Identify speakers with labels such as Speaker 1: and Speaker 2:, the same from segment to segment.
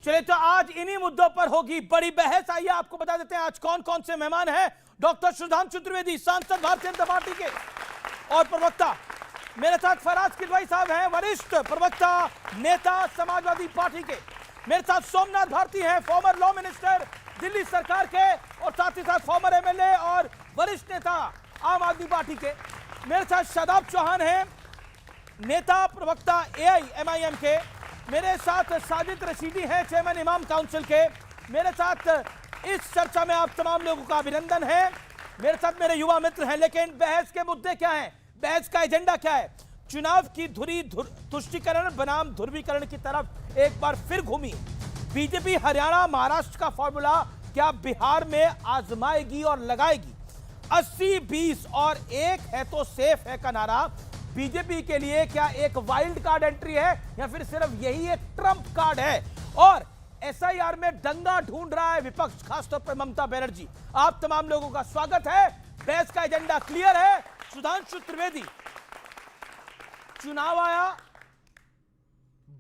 Speaker 1: चलिए तो आज इन्हीं मुद्दों पर होगी बड़ी बहस। आइए आपको बता देते हैं आज कौन कौन से मेहमान हैं। डॉक्टर सुधांशु त्रिवेदी, सांसद भारतीय जनता पार्टी के और प्रवक्ता। मेरे साथ फराज किदवई साहब हैं, वरिष्ठ प्रवक्ता नेता समाजवादी पार्टी के। मेरे साथ सोमनाथ भारती हैं, फॉर्मर लॉ मिनिस्टर दिल्ली सरकार के, और साथ ही साथ फॉर्मर एमएलए और वरिष्ठ नेता आम आदमी पार्टी के। मेरे साथ शादाब चौहान हैं, नेता प्रवक्ता AIMIM के। मेरे साथ साजिद रशीदी हैं, चेयरमैन इमाम काउंसिल के। मेरे साथ इस चर्चा में आप तमाम लोगों का अभिनंदन है। मेरे साथ मेरे युवा मित्र हैं। लेकिन बहस के मुद्दे क्या हैं, बहस का एजेंडा क्या है? चुनाव की धुरी तुष्टीकरण बनाम ध्रुवीकरण की तरफ एक बार फिर घूमी बीजेपी। हरियाणा महाराष्ट्र का फॉर्मूला क्या बिहार में आजमाएगी और लगाएगी? 80-20 और 1 है तो सेफ है का नारा बीजेपी के लिए क्या एक वाइल्ड कार्ड एंट्री है या फिर सिर्फ यही एक ट्रंप कार्ड है? और SIR में दंगा ढूंढ रहा है विपक्ष, खासतौर पर ममता बनर्जी। आप तमाम लोगों का स्वागत है। बहस का एजेंडा क्लियर है। सुधांशु त्रिवेदी, चुनाव आया,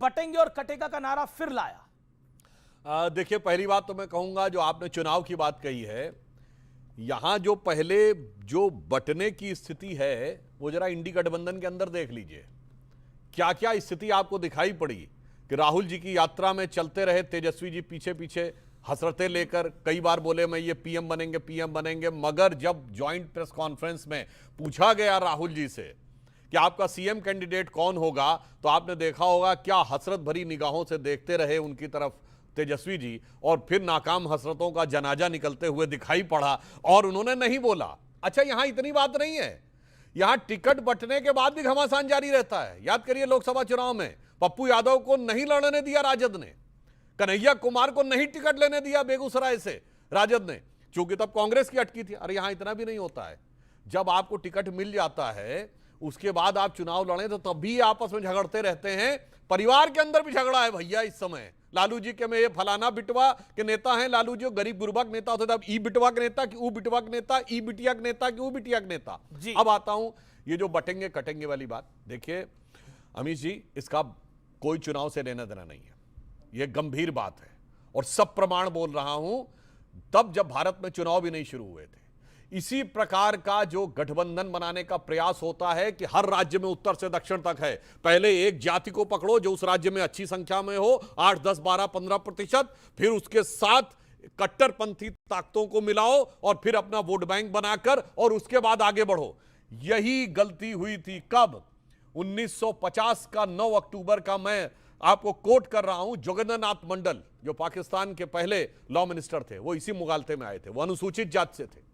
Speaker 1: बटेंगे और कटेगा का नारा फिर लाया।
Speaker 2: देखिए, पहली बात तो मैं कहूंगा, जो आपने चुनाव की बात कही है, यहां जो पहले जो बटने की स्थिति है वो जरा इंडी गठबंधन के अंदर देख लीजिए। क्या क्या स्थिति आपको दिखाई पड़ी कि राहुल जी की यात्रा में चलते रहे तेजस्वी जी पीछे पीछे हसरतें लेकर, कई बार बोले मैं ये पीएम बनेंगे, मगर जब ज्वाइंट प्रेस कॉन्फ्रेंस में पूछा गया राहुल जी से कि आपका सीएम कैंडिडेट कौन होगा, तो आपने देखा होगा क्या हसरत भरी निगाहों से देखते रहे उनकी तरफ तेजस्वी जी, और फिर नाकाम हसरतों का जनाजा निकलते हुए दिखाई पड़ा और उन्होंने नहीं बोला। अच्छा, यहां इतनी बात नहीं है, यहां टिकट बंटने के बाद भी घमासान जारी रहता है। याद करिए, लोकसभा चुनाव में पप्पू यादव को नहीं लड़ने दिया राजद ने, कन्हैया कुमार को नहीं टिकट लेने दिया बेगूसराय से राजद ने, क्योंकि तब कांग्रेस की अटकी थी। अरे यहां इतना भी नहीं होता है, जब आपको टिकट मिल जाता है उसके बाद आप चुनाव लड़े तो तब भी आपस में झगड़ते रहते हैं। परिवार के अंदर भी झगड़ा है भैया इस समय। लालू जी के में ये फलाना बिटवा के नेता हैं, लालू जी गरीब गुरबा के नेता होते थे, अब ई बिटवा के नेता कि ऊ बिटवा के नेता, ई बिटिया के नेता कि ऊ बिटिया के नेता। अब आता हूं ये जो बटेंगे कटेंगे वाली बात। देखिए अमित जी, इसका कोई चुनाव से लेना देना नहीं है, यह गंभीर बात है और सब प्रमाण बोल रहा हूं। तब जब भारत में चुनाव भी नहीं शुरू हुए थे, इसी प्रकार का जो गठबंधन बनाने का प्रयास होता है कि हर राज्य में उत्तर से दक्षिण तक है, पहले एक जाति को पकड़ो जो उस राज्य में अच्छी संख्या में हो, 8, 10, 12, 15%, फिर उसके साथ कट्टरपंथी ताकतों को मिलाओ और फिर अपना वोट बैंक बनाकर और उसके बाद आगे बढ़ो। यही गलती हुई थी कब? 1950 का 9 अक्टूबर का मैं आपको कोट कर रहा हूं। जोगेंद्र नाथ मंडल जो पाकिस्तान के पहले लॉ मिनिस्टर थे, वो इसी मुगालते में आए थे, वो अनुसूचित जाति से थे।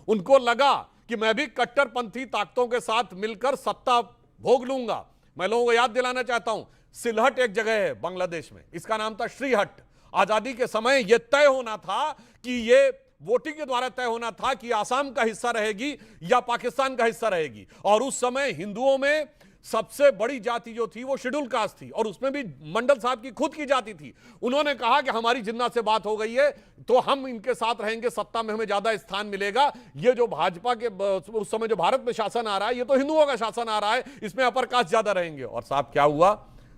Speaker 2: उनको लगा कि मैं भी कट्टरपंथी ताकतों के साथ मिलकर सत्ता भोग लूंगा। मैं लोगों को याद दिलाना चाहता हूं, सिलहट एक जगह है बांग्लादेश में, इसका नाम था श्रीहट। आजादी के समय यह तय होना था कि ये वोटिंग के द्वारा तय होना था कि आसाम का हिस्सा रहेगी या पाकिस्तान का हिस्सा रहेगी। और उस समय हिंदुओं में सबसे बड़ी जाति जो थी वो शेड्यूल कास्ट थी, और उसमें भी मंडल साहब की खुद की जाति थी। उन्होंने कहा कि हमारी जिन्ना से बात हो गई है तो हम इनके साथ रहेंगे, सत्ता में हमें ज्यादा स्थान मिलेगा। ये जो भाजपा के उस समय जो भारत में शासन आ रहा है, ये तो हिंदुओं का शासन आ रहा है, इसमें अपर कास्ट ज्यादा रहेंगे। और साहब क्या हुआ?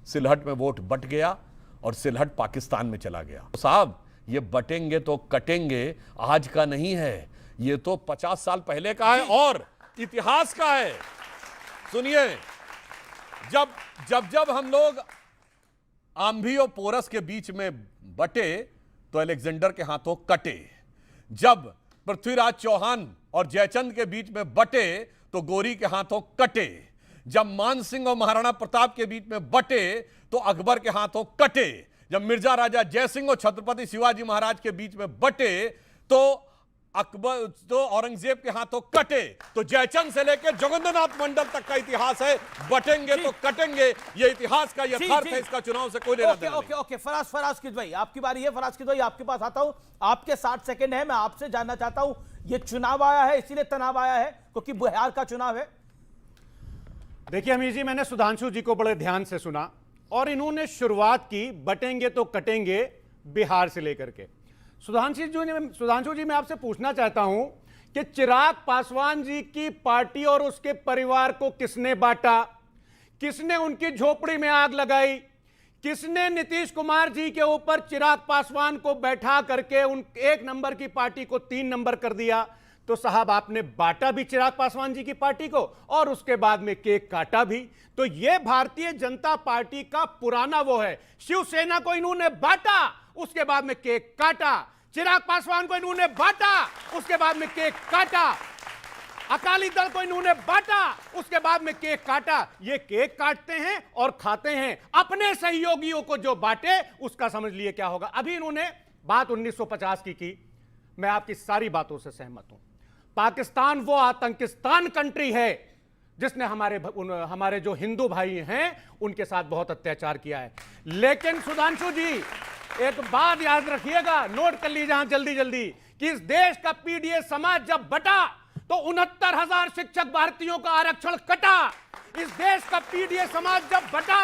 Speaker 2: सिलहट में वोट बट गया और सिलहट पाकिस्तान में चला गया। तो साहब, ये बटेंगे तो कटेंगे आज का नहीं है, ये तो 50 साल पहले का है और इतिहास का है। सुनिए, जब हम लोग आंधी और पोरस के बीच में बटे तो अलेक्जेंडर के हाथों कटे, जब पृथ्वीराज चौहान और जयचंद के बीच में बटे तो गोरी के हाथों कटे, जब मान सिंह और महाराणा प्रताप के बीच में बटे तो अकबर के हाथों कटे, जब मिर्जा राजा जयसिंह और छत्रपति शिवाजी महाराज के बीच में बटे तो अकबर तो औरंगजेब के हाथों कटे। तो जयचंद से लेकर जोगेंद्रनाथ मंडल तक का इतिहास है, बटेंगे तो कटेंगे, ये इतिहास का यथार्थ है, इसका चुनाव से कोई लेना देना नहीं।
Speaker 1: ओके, फराज किदवई, आपकी बारी है। फराज किदवई, आपके पास आता हूं, आपके 60 सेकंड है। मैं आपसे जानना चाहता हूं, ये चुनाव आया है इसीलिए तनाव आया है क्योंकि बिहार का चुनाव है?
Speaker 3: देखिए अमीर जी, मैंने सुधांशु जी को बड़े ध्यान से सुना और इन्होंने शुरुआत की बटेंगे तो कटेंगे बिहार से लेकर के। सुधांशु जी, मैं आपसे पूछना चाहता हूं कि चिराग पासवान जी की पार्टी और उसके परिवार को किसने बांटा? किसने उनकी झोपड़ी में आग लगाई? किसने नीतीश कुमार जी के ऊपर चिराग पासवान को बैठा करके उन 1 नंबर की पार्टी को 3 नंबर कर दिया? तो साहब आपने बांटा भी चिराग पासवान जी की पार्टी को और उसके बाद में केक काटा भी। तो यह भारतीय जनता पार्टी का पुराना वो है। शिवसेना को इन्होंने बांटा, उसके बाद में केक काटा। चिराग पासवान को इन्होंने बांटा, उसके बाद में केक काटा। अकाली दल को इन्होंने बांटा, उसके बाद में केक काटा। ये केक काटते हैं और खाते हैं। अपने सहयोगियों को जो बांटे उसका समझ लिए क्या होगा। अभी इन्होंने बात 1950 की। मैं आपकी सारी बातों से सहमत हूं। पाकिस्तान वो आतंकिस्तान कंट्री है जिसने हमारे जो हिंदू भाई हैं उनके साथ बहुत अत्याचार किया है। लेकिन सुधांशु जी एक बात याद रखिएगा, नोट कर लीजिए जल्दी जल्दी, कि इस देश का पीडीए समाज जब बटा तो 69,000 शिक्षक भारतीयों का आरक्षण कटा। इस देश का पीडीए समाज जब बटा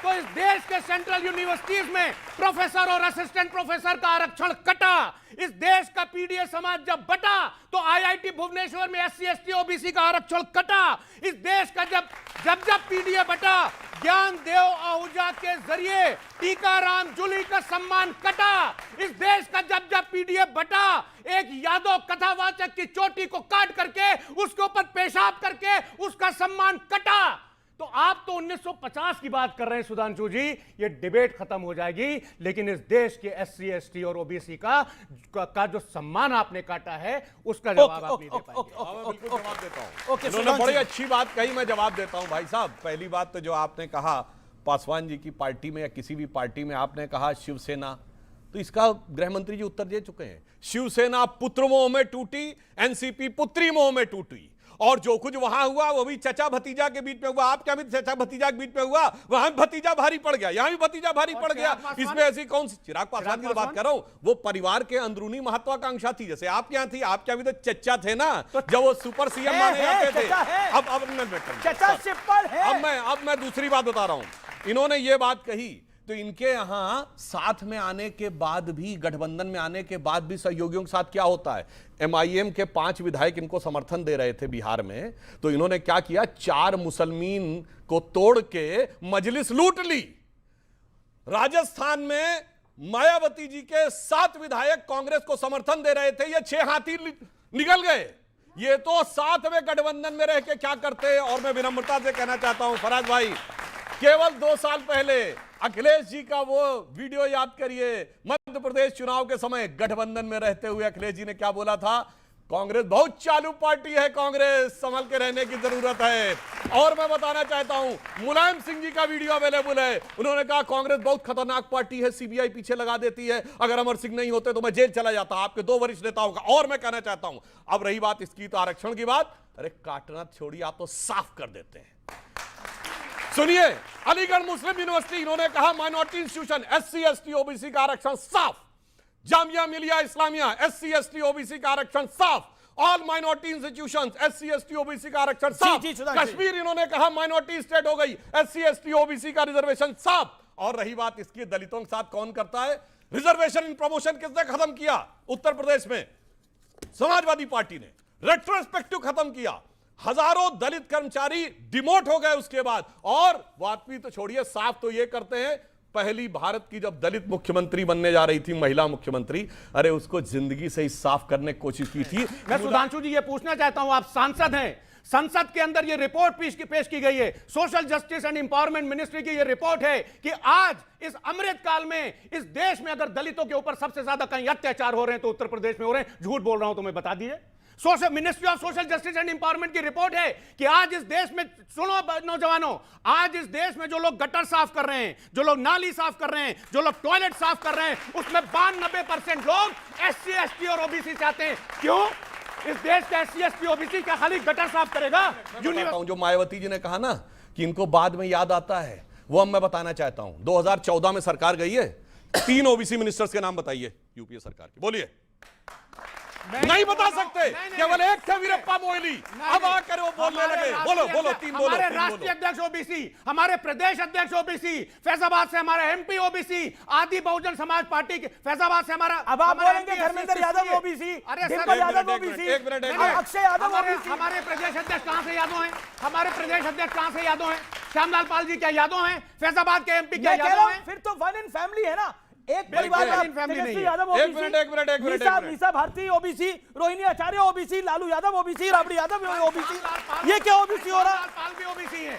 Speaker 3: तो इस देश के सेंट्रल यूनिवर्सिटीज में प्रोफेसर और असिस्टेंट प्रोफेसर का आरक्षण कटा। इस देश का पीडीए समाज जब बटा तो आईआईटी भुवनेश्वर में एससी एसटी ओबीसी का आरक्षण कटा। इस देश का जब पीडीए बटा, ज्ञान देव आहूजा के जरिए टीकाराम जूली का सम्मान कटा। इस देश का जब पीडीए बटा, एक यादव कथावाचक की चोटी को काट करके उसके ऊपर पेशाब करके उसका सम्मान कटा। तो आप तो 1950 की बात कर रहे हैं सुधांशु जी, ये डिबेट खत्म हो जाएगी। लेकिन इस देश के एससी एसटी और ओबीसी का जो सम्मान आपने काटा है उसका जवाब आप नहीं दे पाएंगे।
Speaker 2: बिल्कुल जवाब देता हूं। उन्होंने बड़ी अच्छी बात कही, मैं जवाब देता हूं। भाई साहब, पहली बात तो जो आपने कहा पासवान जी की पार्टी में या किसी भी पार्टी में आपने कहा शिवसेना, तो इसका गृह मंत्री जी उत्तर दे चुके हैं। शिवसेना पुत्र मोह में टूटी, एनसीपी पुत्री मोह में टूटी, और जो कुछ वहां हुआ वो भी चचा भतीजा के बीच में हुआ। आप क्या भी चचा भतीजा के बीच में हुआ, वहां भी भतीजा भारी पड़ गया, यहां भी भतीजा भारी पड़ गया। इसमें ऐसी कौन सी चिराग पासवान की बात कर रहा हूं, वो परिवार के अंदरूनी महत्वाकांक्षा थी। जैसे आप क्या थी, आप क्या भी तो चचा थे ना, जब वो सुपर सीएम माने जाते थे। अब मैं दूसरी बात बता रहा हूं। इन्होंने ये बात कही तो इनके यहां साथ में आने के बाद भी, गठबंधन में आने के बाद भी सहयोगियों के साथ क्या होता है। एमआईएम के 5 विधायक इनको समर्थन दे रहे थे बिहार में, तो इन्होंने क्या किया, 4 मुसलमान को तोड़ के मजलिस लूट ली। राजस्थान में मायावती जी के 7 विधायक कांग्रेस को समर्थन दे रहे थे, ये 6 हाथी निकल गए। ये तो साथ में गठबंधन में रह के क्या करते। और मैं विनम्रता से कहना चाहता हूं फराज भाई, केवल 2 साल पहले अखिलेश जी का वो वीडियो याद करिए, मध्य प्रदेश चुनाव के समय गठबंधन में रहते हुए अखिलेश जी ने क्या बोला था, कांग्रेस बहुत चालू पार्टी है, कांग्रेस संभल के रहने की जरूरत है। और मैं बताना चाहता हूं, मुलायम सिंह जी का वीडियो अवेलेबल है, उन्होंने कहा कांग्रेस बहुत खतरनाक पार्टी है, सीबीआई पीछे लगा देती है, अगर अमर सिंह नहीं होते तो मैं जेल चला जाता, आपके 2 वरिष्ठ नेताओं का। और मैं कहना चाहता हूं, अब रही बात इसकी तो आरक्षण की बात, अरे काटना छोड़िए, आप तो साफ कर देते हैं। सुनिए, अलीगढ़ मुस्लिम यूनिवर्सिटी, इन्होंने कहा minority institution SC ST OBC का आरक्षण साफ। Jamia Millia Islamia SC ST OBC का आरक्षण साफ। All minority institutions SC ST OBC का आरक्षण साफ। कश्मीर इन्होंने कहा माइनॉरिटी स्टेट हो गई, एससी एसटी ओबीसी का रिजर्वेशन साफ। और रही बात इसकी, दलितों के साथ कौन करता है रिजर्वेशन इन प्रमोशन, किसने खत्म किया? उत्तर प्रदेश में समाजवादी पार्टी ने रेट्रोस्पेक्टिव खत्म किया। हजारों दलित कर्मचारी डिमोट हो गए उसके बाद। और बात भी तो छोड़िए, साफ तो ये करते हैं, पहली भारत की जब दलित मुख्यमंत्री बनने जा रही थी, महिला मुख्यमंत्री, अरे उसको जिंदगी से ही साफ करने की कोशिश की थी।
Speaker 3: मैं सुधांशु जी ये पूछना चाहता हूं, आप सांसद हैं, संसद के अंदर ये रिपोर्ट पेश की गई है, social justice and empowerment ministry की ये रिपोर्ट है कि आज इस अमृत काल में इस देश में अगर दलितों के ऊपर सबसे ज्यादा कहीं अत्याचार हो रहे हैं तो उत्तर प्रदेश में हो रहे हैं। झूठ बोल रहा हूं तो मैं बता दीजिए। Ministry of social justice and empowerment की रिपोर्ट है कि आज इस देश में, सुनो नौजवानों, आज इस देश में जो लोग गटर साफ कर रहे हैं, जो लोग नाली साफ कर रहे हैं, जो लोग टॉयलेट साफ कर रहे हैं, उसमें 92% लोग एससी एसटी और ओबीसी से आते हैं। क्यों? इस देश का एससी एसटी ओबीसी क्या खाली गटर साफ करेगा?
Speaker 2: जो मायावती जी ने कहा ना कि इनको बाद में याद आता है, वो अब मैं बताना चाहता हूं। 2014 में सरकार गई है, 3 ओबीसी मिनिस्टर्स के नाम बताइए यूपीए सरकार के, बोलिए। नहीं बता सकते, केवल एक थे वीरप्पा मोइली। अब आकर वो बोलने लगे, बोलो बोलो, तीन बोलो।
Speaker 3: हमारे राष्ट्रीय अध्यक्ष ओबीसी, हमारे प्रदेश अध्यक्ष ओबीसी, फैजाबाद से हमारे एमपी ओबीसी, आदि बहुजन समाज पार्टी के फैजाबाद से हमारा।
Speaker 1: अब आप बोलेंगे Dharmendra Yadav OBC, Dimple Yadav OBC, Akshay Yadav OBC.
Speaker 3: हमारे प्रदेश अध्यक्ष कहां से यादव हैं? हमारे प्रदेश अध्यक्ष कहां से यादव हैं? श्यामलाल पाल जी क्या यादव हैं? फैजाबाद के एमपी क्या यादव हैं?
Speaker 1: फिर तो वन इन फैमिली है ना, एक परिवार में
Speaker 3: फैमिली नहीं है।
Speaker 1: यादव
Speaker 2: एक minute.
Speaker 1: Misa Bharti OBC, Rohini Acharya OBC, Lalu Yadav OBC, Rabri Yadav OBC, ये क्या ओबीसी हो रहा?
Speaker 3: पाल भी ओबीसी है।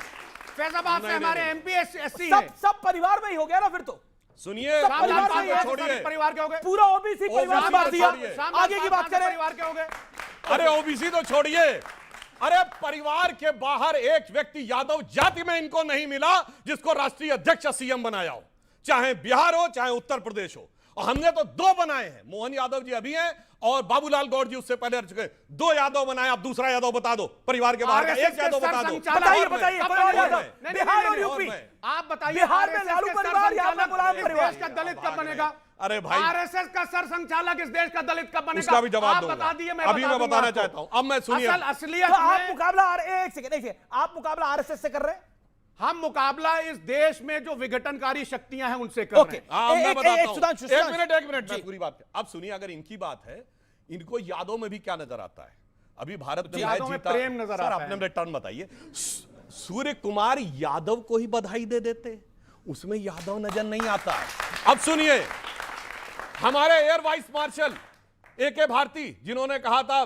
Speaker 3: फैजाबाद से हमारे एमपी एससी
Speaker 1: सब परिवार में ही हो गया ना फिर तो।
Speaker 2: सुनिए, छोड़िए,
Speaker 3: परिवार के हो गए,
Speaker 1: पूरा ओबीसी परिवार की बात किया। आगे की बात करें,
Speaker 3: परिवार के हो गए।
Speaker 2: अरे ओबीसी तो छोड़िए, अरे परिवार के बाहर एक व्यक्ति यादव जाति में इनको नहीं मिला जिसको राष्ट्रीय अध्यक्ष सीएम बनाया हो, चाहे बिहार हो चाहे उत्तर प्रदेश हो। और हमने तो दो बनाए हैं, मोहन यादव जी अभी हैं और बाबूलाल गौड़ जी उससे पहले रह चुके। दो यादव बनाए, अब दूसरा यादव बता दो परिवार के बाहर का, एक यादव बता दो।
Speaker 1: बताइए बिहार और यूपी।
Speaker 3: आप बताइए,
Speaker 1: बिहार में लालू परिवार, यहाँ पे गुलाम परिवार।
Speaker 3: देश का दलित कब बनेगा?
Speaker 2: अरे भाई,
Speaker 3: आरएसएस का सर संचालक इस देश का दलित कब बनेगा?
Speaker 2: उसका भी जवाब दूंगा।
Speaker 3: बता दिए,
Speaker 2: अभी मैं बताना चाहता हूं। अब मैं सुनिए,
Speaker 3: असलियत
Speaker 1: आप मुकाबला एक सेकंड, आप मुकाबला आरएसएस से कर रहे हैं,
Speaker 3: हम मुकाबला इस देश में जो विघटनकारी शक्तियां हैं उनसे कर रहे हैं।
Speaker 2: मैं बताता हूं।
Speaker 1: सुधांशु,
Speaker 2: एक मिनट मैं पूरी बात। अब सुनिए, अगर इनकी बात है, इनको यादव में भी क्या नजर आता है? अभी भारत में
Speaker 3: यादव में प्रेम नजर आता है।
Speaker 2: आपने अपने टर्न बताइए। सूर्य कुमार यादव को ही बधाई दे देते, उसमें यादव नजर नहीं आता है। अब सुनिए, हमारे एयर वाइस मार्शल एके भारती, जिन्होंने कहा था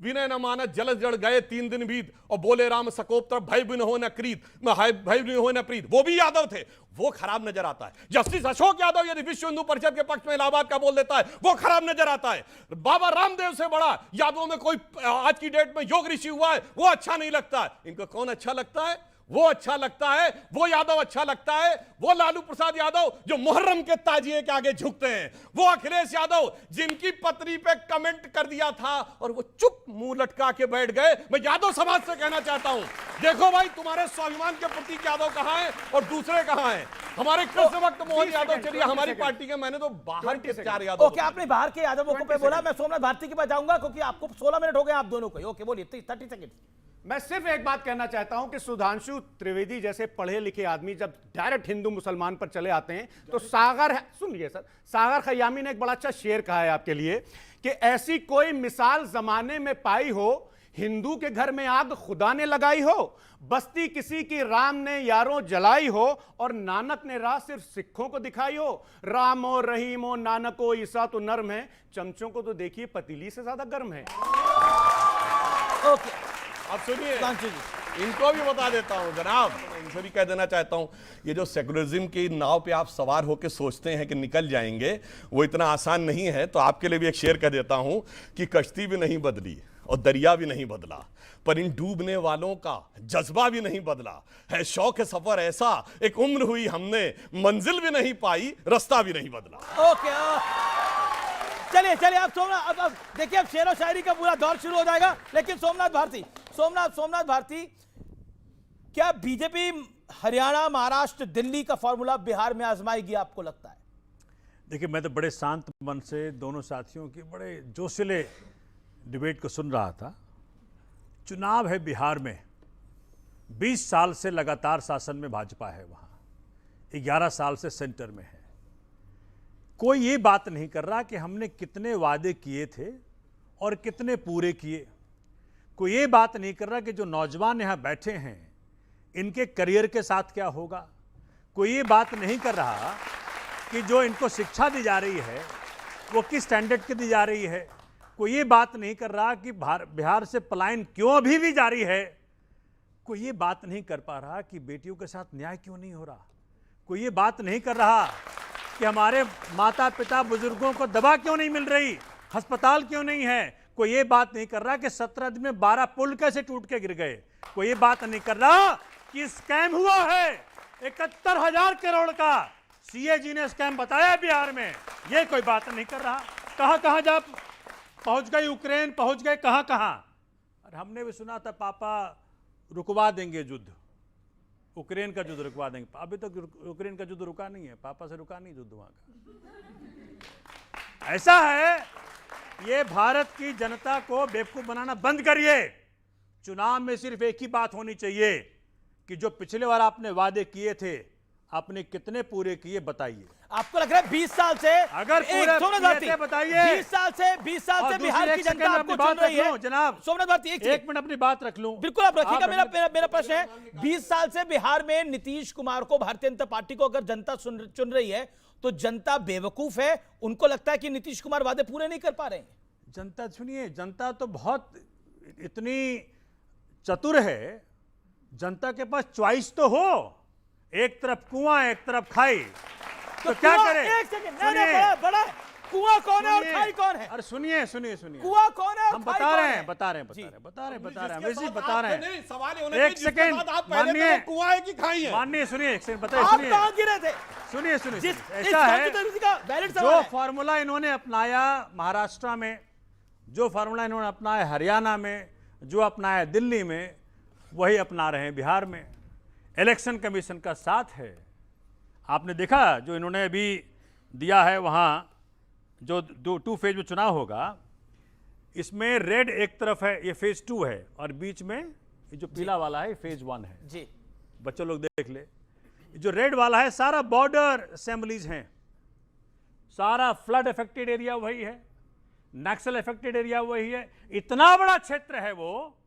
Speaker 2: विनय न मानस जलस जड़ गए 3 दिन बीत, और बोले राम सकोप तरफ भय बिन हो न क्रीत, भय बिन हो न प्रीत, वो भी यादव थे, वो खराब नजर आता है। जस्टिस अशोक यादव यदि विश्व हिंदू परिषद के पक्ष में इलाहाबाद का बोल देता है, वो खराब नजर आता है। बाबा रामदेव से बड़ा यादवों में कोई आज की डेट में योग ऋषि हुआ है, वो अच्छा नहीं लगता है। इनको कौन अच्छा लगता है? वो अच्छा लगता है, वो यादव अच्छा लगता है, वो लालू प्रसाद यादव जो मुहर्रम के ताजिए के आगे झुकते हैं, वो अखिलेश यादव जिनकी पत्नी पे कमेंट कर दिया था और वो चुप मुंह लटका के बैठ गए। मैं यादव समाज से कहना चाहता हूं, देखो भाई, तुम्हारे स्वाभिमान के प्रतीक यादव कहां हैं और दूसरे कहां हैं? हमारे कृष्ण भक्त मोहन यादव चलिए हमारी पार्टी के, मैंने तो बाहर के 4 यादव।
Speaker 1: ओके, आपने बाहर के यादवों को पे बोला, मैं सोमनाथ भारती के पास जाऊंगा क्योंकि आपको 16 मिनट हो गए आप दोनों को। ओके, बोलिए, 30 सेकंड।
Speaker 3: मैं सिर्फ एक बात कहना चाहता हूं कि सुधांशु त्रिवेदी जैसे पढ़े लिखे आदमी जब डायरेक्ट हिंदू मुसलमान पर चले आते हैं तो सुनिए सर, सागर खयामी ने एक बड़ा अच्छा शेर कहा है आपके लिए कि ऐसी कोई मिसाल जमाने में पाई हो, हिंदू के घर में आग खुदा ने लगाई हो, बस्ती किसी की राम ने यारों जलाई हो, और नानक ने राह सिर्फ सिखों को दिखाई हो। रामो रहीमो नानको ईसा तो नर्म है, चमचों को तो देखिए पतीली से ज्यादा गर्म है।
Speaker 1: ओके,
Speaker 2: अब सुनिए, इनको भी बता देता हूं जनाब, इनसे भी कह देना चाहता हूं, ये जो सेकुलरिज्म की नाव पे आप सवार होकर सोचते हैं कि निकल जाएंगे, वो इतना आसान नहीं है। तो आपके लिए भी एक शेर कह देता हूं कि कश्ती भी नहीं बदली और दरिया भी नहीं बदला, पर इन डूबने वालों का जज्बा भी नहीं बदला है। शौक सफर ऐसा, एक उम्र हुई हमने, मंजिल भी नहीं पाई, रास्ता भी नहीं बदला।
Speaker 1: ओके, चलिए अब सोमनाथ, अब देखिए, अब शेर और शायरी का पूरा दौर शुरू हो जाएगा। लेकिन सोमनाथ भारती, क्या बीजेपी हरियाणा, महाराष्ट्र, दिल्ली का फॉर्मूला बिहार में आजमाएगी, आपको लगता है?
Speaker 4: देखिए, मैं तो बड़े शांत मन से दोनों साथियों की बड़े जोशीले डिबेट को सुन रहा था। चुनाव है बिहार में, 20 साल से लगातार शासन में भाजपा है, वहाँ 11 साल से सेंटर में है। कोई ये बात नहीं कर रहा कि हमने कितने वादे किए थे और कितने पूरे किए। कोई ये बात नहीं कर रहा कि जो नौजवान यहाँ बैठे हैं इनके करियर के साथ क्या होगा। कोई ये बात नहीं कर रहा कि जो इनको शिक्षा दी जा रही है वो किस स्टैंडर्ड की दी जा रही है। कोई ये बात नहीं कर रहा कि बिहार से पलायन क्यों अभी भी जारी है। कोई ये बात नहीं कर पा रहा कि बेटियों के साथ न्याय क्यों नहीं हो रहा। कोई ये बात नहीं कर रहा कि हमारे माता पिता बुजुर्गों को दवा क्यों नहीं मिल रही, अस्पताल क्यों नहीं है। कोई ये बात नहीं कर रहा कि 17 दिन में 12 पुल कैसे टूट के गिर गए। कोई ये बात नहीं कर रहा कि स्कैम हुआ है 71,000 करोड़ का, सीए जी ने स्कैम बताया बिहार में। ये कोई बात नहीं कर रहा। कहां कहां जा पहुंच गए, यूक्रेन पहुंच गए, कहां कहां। और हमने भी सुना था पापा रुकवा देंगे युद्ध, यूक्रेन का युद्ध रुकवा देंगे। अभी तक यूक्रेन का युद्ध रुका नहीं है, पापा से रुका नहीं युद्ध वहां का। ऐसा है ये भारत की जनता को बेवकूफ बनाना बंद करिए। चुनाव में सिर्फ एक ही बात होनी चाहिए कि जो पिछले बार आपने वादे किए थे, आपने कितने पूरे किए बताइए।
Speaker 1: आपको लग रहा है 20 साल से
Speaker 4: अगर पूरे किए थे बताइए।
Speaker 1: 20 साल से बिहार की जनता आपको चुन रही है।
Speaker 4: जनाब
Speaker 1: सोमनाथ भारती,
Speaker 4: एक मिनट अपनी बात रख लूं।
Speaker 1: बिल्कुल आप रखिएगा। मेरा प्रश्न है, 20 साल से बिहार में नीतीश कुमार को, भारतीय जनता पार्टी को अगर जनता चुन रही है तो जनता बेवकूफ है? उनको लगता है कि नीतीश कुमार वादे पूरे नहीं कर पा रहे हैं?
Speaker 4: जनता सुनिए, जनता तो बहुत इतनी चतुर है, जनता के पास चॉइस तो हो। एक तरफ कुआं, एक तरफ खाई, तो क्या करें?
Speaker 1: एक सेकंड, बड़ा कुआं कौन है और खाई कौन है?
Speaker 4: अरे सुनिए,
Speaker 1: कुआं कौन है और
Speaker 4: हम
Speaker 1: खाई
Speaker 4: बता
Speaker 1: कौन
Speaker 4: रहे
Speaker 1: है?
Speaker 4: हैं, बता रहे हैं, वैसे ही बता रहे हैं।
Speaker 2: सवाल
Speaker 4: एक सेकंड माननीय,
Speaker 2: कुआं है कि खाई है?
Speaker 4: माननीय सुनिए, एक सेकंड बताइए,
Speaker 1: आप
Speaker 4: सुनिए
Speaker 1: कहां गिरे थे?
Speaker 4: सुनिए,
Speaker 1: ऐसा है
Speaker 4: जो फार्मूला इन्होंने अपनाया महाराष्ट्र में, जो फार्मूला इन्होंने अपनाया हरियाणा में, जो अपनाया दिल्ली में, वही अपना रहे हैं बिहार में। इलेक्शन कमीशन का साथ है। आपने देखा जो इन्होंने अभी दिया है, वहां जो 2 फेज में चुनाव होगा, इसमें रेड एक तरफ है, ये फेज 2 है, और बीच में ये जो पीला वाला है फेज 1 है
Speaker 1: जी।
Speaker 4: बच्चों लोग देख ले, जो रेड वाला है सारा बॉर्डर असेंबलीज हैं, सारा फ्लड अफेक्टेड एरिया वही है, नक्सल अफेक्टेड एरिया वही है। इतना बड़ा क्षेत्र है वो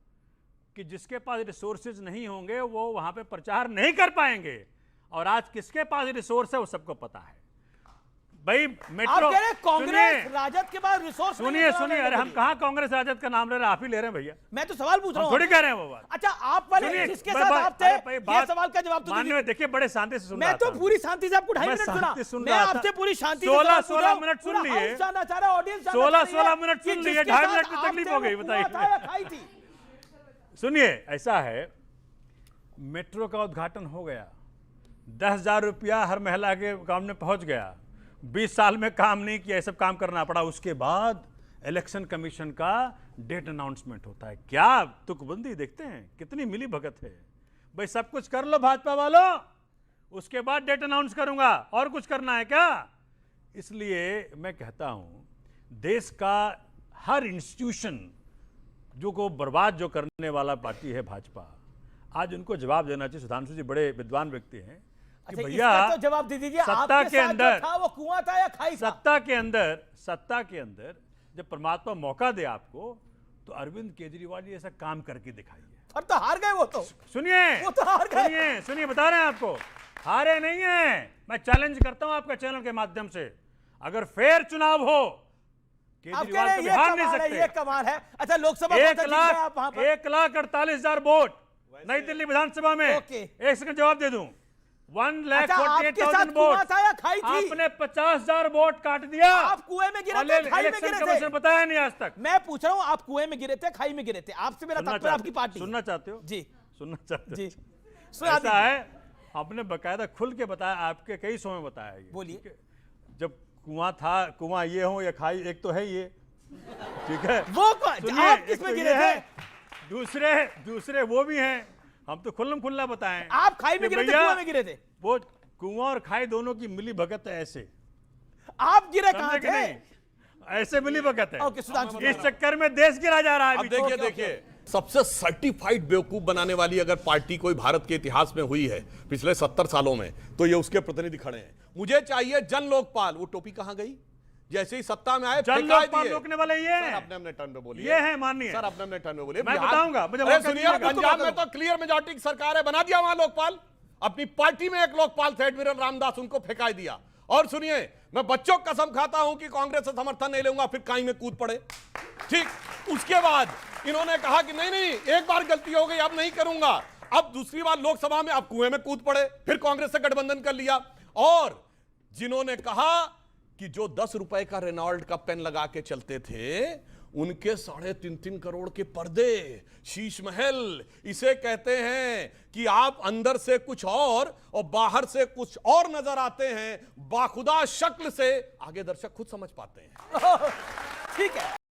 Speaker 4: कि जिसके पास रिसोर्सेज नहीं होंगे वो वहां पे प्रचार नहीं कर पाएंगे। और आज किसके पास रिसोर्स है वो सबको पता है भाई। मेट्रो,
Speaker 1: आप कह रहे हैं कांग्रेस राजद के पास रिसोर्स?
Speaker 4: सुनिए, अरे हम कहां कांग्रेस राजद का नाम ले रहे हैं, आप ही ले रहे हैं भैया।
Speaker 1: मैं तो सवाल पूछ रहा हूं,
Speaker 4: थोड़ी कह रहे हैं वो बात।
Speaker 1: अच्छा, आप वाले जिसके साथ आप थे, ये सवाल का जवाब तो
Speaker 4: माननीय, देखिए बड़े शांति से सुन रहा
Speaker 1: मैं तो पूरी शांति से आपको 2.5 मिनट सुना। मैं आपसे पूरी शांति से
Speaker 4: 16 मिनट सुन लिए, 16 मिनट सुन लिए, 2.5 मिनट की तकलीफ हो गई, बताइए। सुनिए, ऐसा है, मेट्रो का उद्घाटन हो गया, 10,000 रुपया हर महिला के अकाउंट में पहुंच गया। 20 साल में काम नहीं किया, सब काम करना पड़ा। उसके बाद इलेक्शन कमीशन का डेट अनाउंसमेंट होता है। क्या तुकबंदी देखते हैं, कितनी मिली भगत है भाई। सब कुछ कर लो भाजपा वालों, उसके बाद डेट अनाउंस करूंगा। और कुछ करना है क्या? इसलिए मैं कहता हूं, देश का हर इंस्टीट्यूशन जो को बर्बाद जो करने वाला पार्टी है भाजपा, आज उनको जवाब देना चाहिए। सुधांशु जी बड़े विद्वान व्यक्ति हैं कि भैया
Speaker 1: तो जवाब दे दीजिए,
Speaker 4: सत्ता के अंदर
Speaker 1: था वो कुआं था या खाई था?
Speaker 4: सत्ता के अंदर जब परमात्मा मौका दे आपको, तो अरविंद केजरीवाल जी ऐसा काम करके दिखाइए।
Speaker 1: और तो हार गए वो तो।
Speaker 4: सुनिए,
Speaker 1: वो तो हार गए।
Speaker 4: सुनिए, बता रहे हैं आपको, हारे नहीं है। मैं चैलेंज करता हूं आपका चैनल के माध्यम से, अगर फेयर चुनाव हो, केजरीवाल को बिहार नहीं सकते।
Speaker 1: ये कमाल है। अच्छा, लोकसभा
Speaker 4: 1,48,000 वोट नई दिल्ली विधानसभा में। एक सेकंड जवाब दे दूं, 1,48,000 वोट, आपने 50,000 वोट काट दिया।
Speaker 1: आप कुएं में गिरे थे, खाई में गिरे थे?
Speaker 4: बताया नहीं आज तक।
Speaker 1: मैं पूछ रहा हूं, आप कुएं में गिरे थे, खाई में गिरे थे? आपसे मेरा तात्पर्य आपकी पार्टी।
Speaker 4: सुनना चाहते हो
Speaker 1: जी?
Speaker 4: सुनना चाहते हो
Speaker 1: जी,
Speaker 4: ऐसा है, आपने बकायदा खुल के बताया, आपके कई शो में बताया ये।
Speaker 1: बोलिए।
Speaker 4: जब कुआं था, कुआं ये हो या खाई, एक तो है ये, ठीक है?
Speaker 1: वो आप किसमें गिरे थे?
Speaker 4: दूसरे वो भी हैं। हम तो खुल्ला बताएं।
Speaker 1: आप खाई में गिरे थे, कुआं में गिरे थे?
Speaker 4: वो कुआं और खाई दोनों की मिली भगत है। ऐसे
Speaker 1: आप गिरे कहां थे?
Speaker 4: ऐसे मिली भगत है।
Speaker 1: ओके, सुधांशु जी।
Speaker 4: इस चक्कर में देश गिरा जा रहा है।
Speaker 2: अब देखिए, सबसे सर्टिफाइड बेवकूफ बनाने वाली अगर पार्टी कोई भारत के इतिहास में हुई है पिछले 70 सालों में, तो ये उसके प्रतिनिधि खड़े हैं। मुझे चाहिए जन लोकपाल। वो टोपी कहां गई? जैसे ही सत्ता में आए,
Speaker 4: जन लोकपाल रोकने वाले ये हैं।
Speaker 2: अपने टर्न में बोलिए।
Speaker 4: ये है माननीय
Speaker 2: सर, अपने टर्न में बोलिए।
Speaker 4: मैं बताऊंगा, मुझे
Speaker 2: सुनिए, पंजाब में तो क्लियर मेजॉरिटी की सरकार है, बना दिया वहां लोकपाल। अपनी पार्टी में एक लोकपाल थे, एडमिरल रामदास, उनको फेंका दिया। और सुनिए, मैं बच्चों को कसम खाता हूं कि कांग्रेस से समर्थन नहीं लूंगा, फिर काई में कूद पड़े। ठीक, उसके बाद इन्होंने कहा कि नहीं, एक बार गलती हो गई, अब नहीं करूंगा। अब दूसरी बार लोकसभा में अब कुएं में कूद पड़े, फिर कांग्रेस से गठबंधन कर लिया। और जिन्होंने कहा कि जो 10 रुपए का रेनॉल्ड का पेन लगा के चलते थे, उनके 3.5 करोड़ के पर्दे, शीश महल, इसे कहते हैं कि आप अंदर से कुछ और बाहर से कुछ और नजर आते हैं। बाखुदा शक्ल से आगे दर्शक खुद समझ पाते हैं।
Speaker 1: ठीक है।